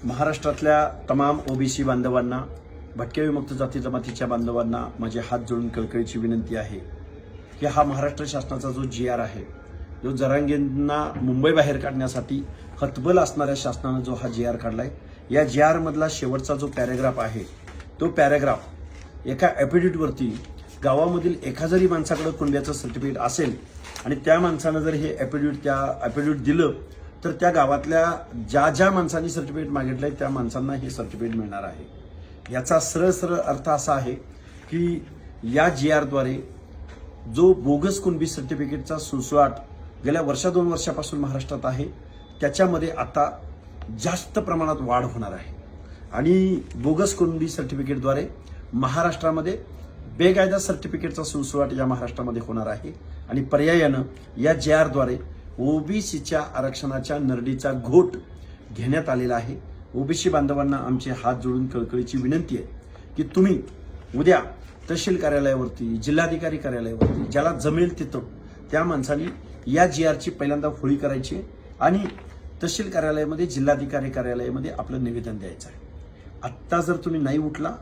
महाराष्ट्रातल्या तमाम ओबीसी बांधवांना, भटक्या विमुक्त जाती जमातीच्या बांधवांना माझे हात जोडून कळकळीची विनंती आहे की हा महाराष्ट्र शासनाचा जो GR आहे, जो जरांगेंना मुंबई बाहेर काढण्यासाठी हतबल असणाऱ्या शासनानं जो हा GR काढलाय, या GR मधला शेवटचा जो पॅराग्राफ आहे, तो पॅराग्राफ एका ॲफिडेव्हिटवरती गावामधील एका जरी माणसाकडे कुणब्याचं सर्टिफिकेट असेल आणि त्या माणसानं जर हे ॲफिडेव्हिट दिलं तर त्या गावातल्या ज्या माणसांनी सर्टिफिकेट मागितलंय त्या माणसांना हे सर्टिफिकेट मिळणार आहे। याचा सरळ अर्थ असा आहे की या GR द्वारे जो बोगस कुणबी सर्टिफिकेटचा सुळसुळाट गेल्या दोन वर्षापासून महाराष्ट्रात आहे, त्याच्यामध्ये आता जास्त प्रमाणात वाढ होणार आहे आणि बोगस कुणबी सर्टिफिकेटद्वारे महाराष्ट्रामध्ये बेकायदा सर्टिफिकेटचा सुळसुळाट या महाराष्ट्रामध्ये होणार आहे आणि पर्यायानं या GR द्वारे ओबीसीच्या आरक्षणाच्या नरडीचा घोट घेण्यात आलेला आहे। ओबीसी बांधवांना आमचे हात जोडून कळकळीची विनंती आहे की तुम्ही उद्या तहसील कार्यालयावरती, जिल्हाधिकारी कार्यालयावरती ज्याला जमेल तिथं त्या माणसांनी या GRची पहिल्यांदा होळी करायची आणि तहसील कार्यालयामध्ये, जिल्हाधिकारी कार्यालयामध्ये आपलं निवेदन द्यायचं आहे। आत्ता जर तुम्ही नाही उठला,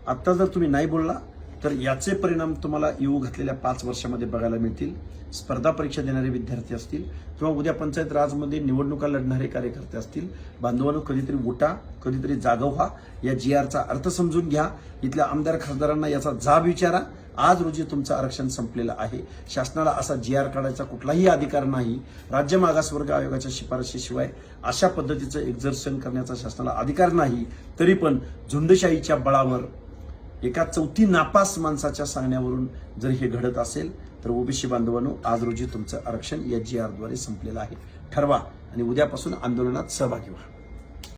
आत्ता जर तुम्ही नाही बोलला तर याचे परिणाम तुम्हाला येऊ घातलेल्या 5 वर्षामध्ये बघायला मिळतील। स्पर्धा परीक्षा देणारे विद्यार्थी असतील किंवा उद्या पंचायत राजमध्ये निवडणुका लढणारे कार्यकर्ते असतील, बांधवांनो कधीतरी उठा, कधीतरी जागा व्हा, या GRचा अर्थ समजून घ्या, इथल्या आमदार खासदारांना याचा जाब विचारा। आज रोजी तुमचं आरक्षण संपलेलं आहे। शासनाला असा GR काढायचा कुठलाही अधिकार नाही। राज्य मागासवर्ग आयोगाच्या शिफारशीशिवाय अशा पद्धतीचं एक्झर्शन करण्याचा शासनाला अधिकार नाही। तरी पण झुंडशाहीच्या बळावर एका चौथी नापास माणसाच्या सांगण्यावरून जर हे घडत असेल तर ओबीसी बांधवांनो, आज रोजी तुमचं आरक्षण या GR द्वारे संपलेलं आहे। ठरवा आणि उद्यापासून आंदोलनात सहभागी व्हा।